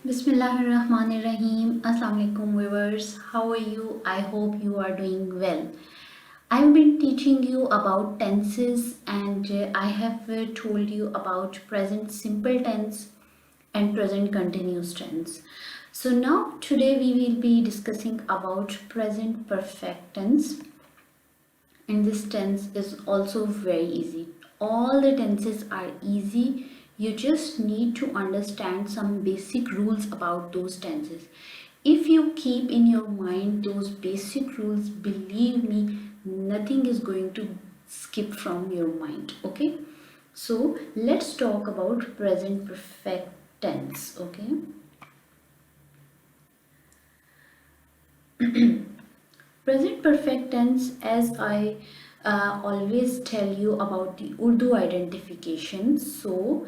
Bismillahirrahmanirrahim. Assalamualaikum viewers. How are you? I hope you are doing well. I've been teaching you about tenses and I have told you about present simple tense and present continuous tense. So now today we will be discussing about present perfect tense, and this tense is also very easy. All the tenses are easy. You just need to understand some basic rules about those tenses. If you keep in your mind those basic rules, believe me, nothing is going to skip from your mind. Okay, so let's talk about present perfect tense. Okay, present perfect tense, as I always tell you about the Urdu identification. So,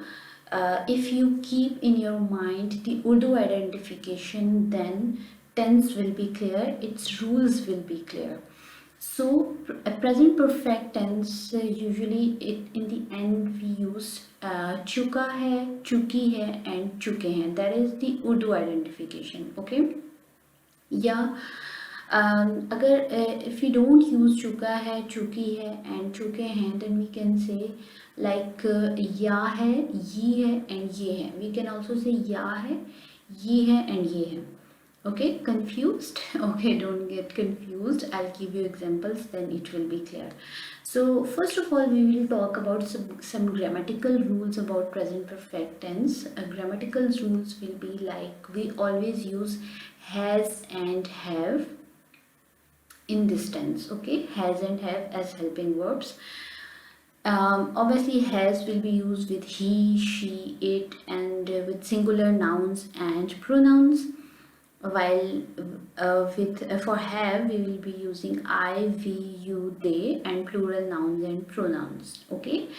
if you keep in your mind the Urdu identification, then tense will be clear, its rules will be clear. So, a present perfect tense usually it in the end we use chuka hai, chuki hai, and chuke hain. That is the Urdu identification. Okay. Yeah, अगर if we don't use चुका है, चुकी है and चुके हैं, then we can say like या है, ये है and ये है. We can also say या है, ये है and ये है. Okay, confused? Okay, don't get confused. I'll give you examples, then it will be clear. So first of all, we will talk about some grammatical rules about present perfect tense. Grammatical rules will be like we always use has and have in this tense. Okay, has and have as helping verbs. Obviously has will be used with he, she, it, and with singular nouns and pronouns, while with for have we will be using I, we, you, they, and plural nouns and pronouns. Okay,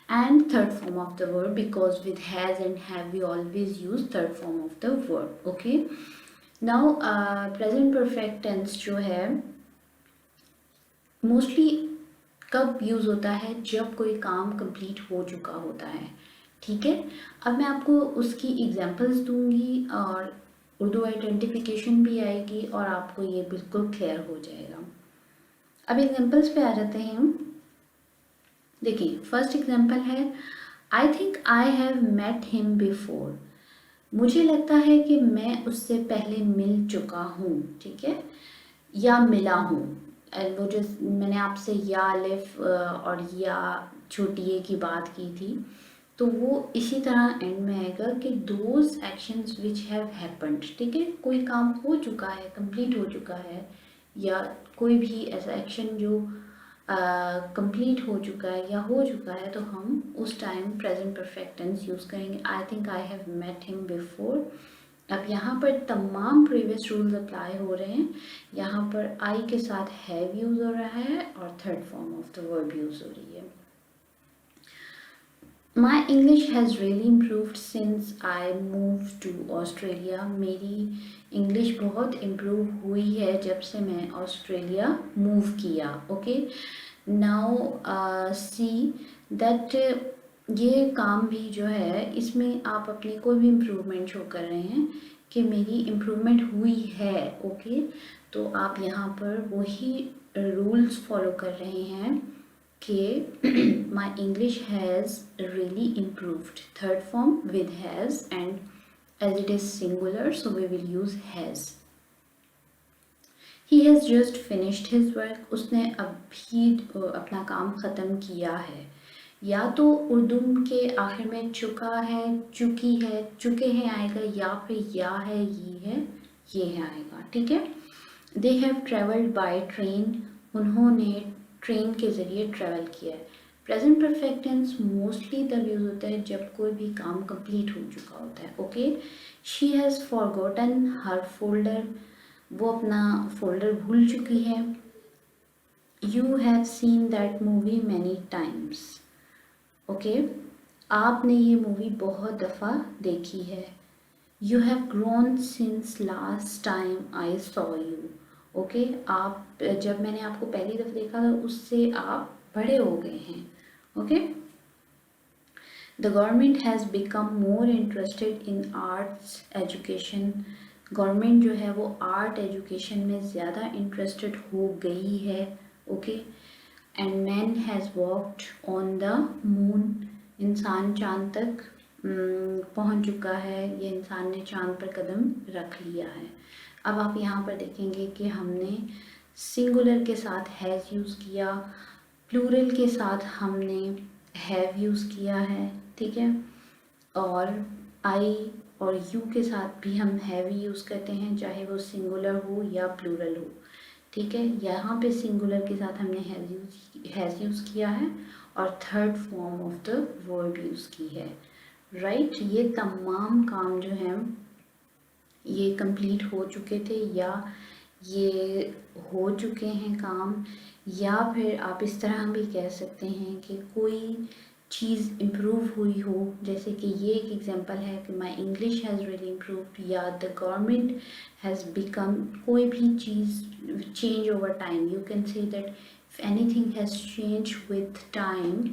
and third form of the verb, because with has and have we always use third form of the verb. Okay, now present perfect tense जो है mostly कब use होता है, जब कोई काम complete हो चुका होता है. ठीक है, अब मैं आपको उसकी एग्जांपल्स दूंगी और उर्दू आइडेंटिफिकेशन भी आएगी और आपको ये बिल्कुल क्लियर हो जाएगा. अब एग्जांपल्स पे आ जाते हैं हम. देखिए, फर्स्ट एग्जांपल है I think I have met him before. मुझे लगता है कि मैं उससे पहले मिल चुका हूँ. ठीक है, या मिला हूँ. वो जो मैंने आपसे या अलिफ और या छोटी ए की बात की थी, तो वो इसी तरह एंड में आएगा कि those actions which have happened. ठीक है, कोई काम हो चुका है, कंप्लीट हो चुका है, या कोई भी ऐसा एक्शन जो कंप्लीट हो चुका है या हो चुका है, तो हम उस time present perfect tense use करेंगे. I think I have met him before. अब यहाँ पर तमाम प्रीवियस रूल्स अप्लाई हो रहे हैं. यहाँ पर आई के साथ हैव यूज़ हो रहा है और third form of the verb use हो रही है. My English has really improved since I move to Australia. मेरी इंग्लिश बहुत इम्प्रूव हुई है जब से मैं ऑस्ट्रेलिया मूव किया. ओके, नाउ सी दैट ये काम भी जो है इसमें आप अपनी कोई भी इम्प्रूवमेंट शो कर रहे हैं कि मेरी इम्प्रूवमेंट हुई है. ओके, तो आप यहाँ पर वही रूल्स फॉलो कर रहे हैं कि माई English has really improved. Third form with has, and as it is singular, so we will use has. He has just finished his work. उसने अभी अपना काम ख़त्म किया है. या तो उर्दू के आखिर में चुका है, चुकी है, चुके हैं आएगा, या फिर या है, ये है आएगा. ठीक है. They have travelled by train. उन्होंने ट्रेन के ज़रिए ट्रैवल किया है. प्रेजेंट परफेक्ट टेंस मोस्टली तब यूज़ होता है जब कोई भी काम कंप्लीट हो चुका होता है. Okay, she has forgotten her folder. वो अपना फोल्डर भूल चुकी है. You have seen that movie many times. Okay, आपने ये मूवी बहुत दफ़ा देखी है. You have grown since last time I saw you. Okay, आप जब मैंने आपको पहली दफ़ा देखा था उससे आप बड़े हो गए हैं. Okay, The government has become more interested in arts education. Government जो है वो आर्ट एजुकेशन में ज़्यादा इंटरेस्टेड हो गई है. Okay. And man has walked on the moon. इंसान चांद तक पहुंच चुका है. ये इंसान ने चांद पर कदम रख लिया है. अब आप यहाँ पर देखेंगे कि हमने सिंगुलर के साथ हैज़ यूज़ किया, प्लूरल के साथ हमने हैव यूज़ किया है. ठीक है. और आई और यू के साथ भी हम हैव ही यूज़ करते हैं, चाहे वो सिंगुलर हो या प्लूरल हो. ठीक है. यहाँ पे सिंगुलर के साथ हमने हैज़ यूज़ किया है और third form of the verb use की है. राइट. ये तमाम काम जो हैं ये कंप्लीट हो चुके थे या ये हो चुके हैं काम, या फिर आप इस तरह भी कह सकते हैं कि कोई चीज़ इम्प्रूव हुई हो. जैसे कि ये एक एग्जांपल है कि my English has really improved या द गवर्नमेंट हैज़ बिकम. कोई भी चीज़ change over time. You can say that if anything has change with time,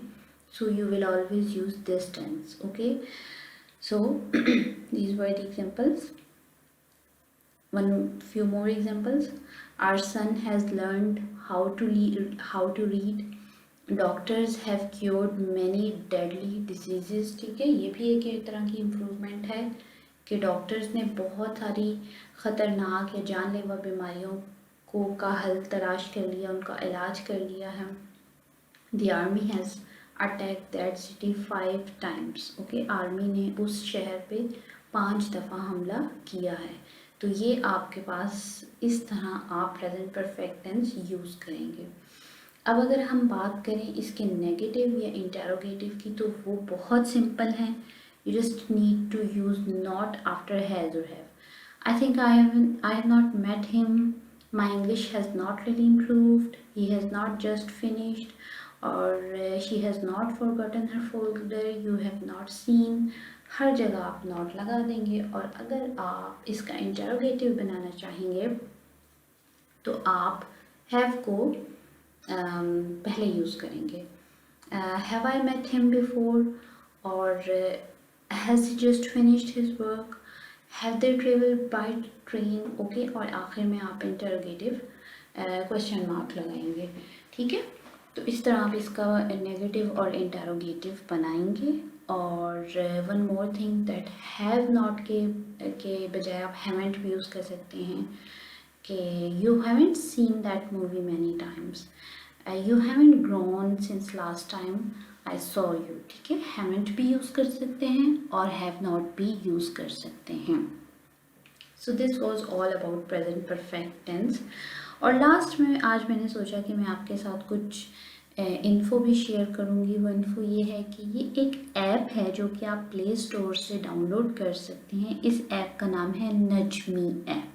so you will always use this tense. Okay. So these were the examples. One few more examples. Our son has learned how to read. Doctors have cured many deadly diseases. ठीक है. ये भी एक तरह की improvement है कि doctors ने बहुत सारी ख़तरनाक या जानलेवा बीमारियों को का हल तलाश कर लिया, उनका इलाज कर लिया है. The army has attacked that city 5 times. Okay. Army ने उस शहर पे 5 दफ़ा हमला किया है. तो ये आपके पास इस तरह आप प्रेजेंट परफेक्ट टेंस यूज़ करेंगे. अब अगर हम बात करें इसके नेगेटिव या इंटेरोगेटिव की, तो वो बहुत सिंपल है. You just need to use not after has और have. I think I have not met him. My English has not really improved. He has not just finished. और she has not forgotten her folder. You have not seen. हर जगह आप not लगा देंगे. और अगर आप इसका इंटेरोगेटिव बनाना चाहेंगे तो आप हैव को पहले यूज़ करेंगे. Have I met him before, और has he just finished his work, have they travelled by train. Okay. और आखिर में आप इंटेरोगेटिव क्वेश्चन मार्क लगाएंगे. ठीक है. तो इस तरह आप इसका नेगेटिव और इंटेरोगेटिव बनाएंगे. और one more thing that have not के बजाय आप हैवेंट भी यूज़ कर सकते हैं कि you haven't seen that movie many times. You haven't grown since last time I saw you. ठीक है. हैवेंट भी यूज़ कर सकते हैं और हैव नॉट भी यूज़ कर सकते हैं. So this was all about present perfect tense. और लास्ट में आज मैंने सोचा कि मैं आपके साथ कुछ इन्फो भी शेयर करूँगी. वो इन्फो ये है कि ये एक ऐप है जो कि आप प्ले स्टोर से डाउनलोड कर सकते हैं. इस ऐप का नाम है नजमी ऐप.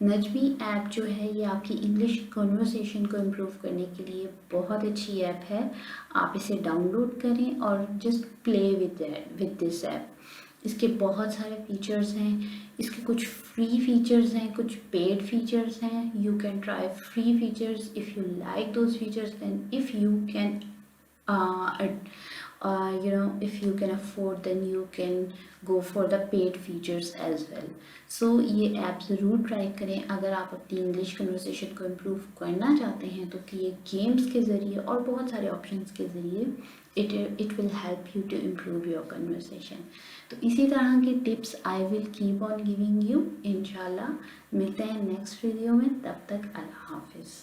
नजमी ऐप जो है ये आपकी इंग्लिश कन्वर्सेशन को इम्प्रूव करने के लिए बहुत अच्छी ऐप है. आप इसे डाउनलोड करें और just play with this app. इसके बहुत सारे फीचर्स हैं. इसके कुछ फ्री फीचर्स हैं, कुछ पेड फीचर्स हैं. You can try free features. If you like those features, then if you can if you can afford, then you can go for the paid features as well. So ये app ज़रूर try करें अगर आप अपनी English conversation को improve करना चाहते हैं. तो कि ये गेम्स के ज़रिए और बहुत सारे ऑप्शंस के ज़रिए it will help you to improve your conversation. तो इसी तरह की tips I will keep on giving you. इंशाल्लाह मिलते हैं नेक्स्ट वीडियो में. तब तक अल्लाह हाफिज़.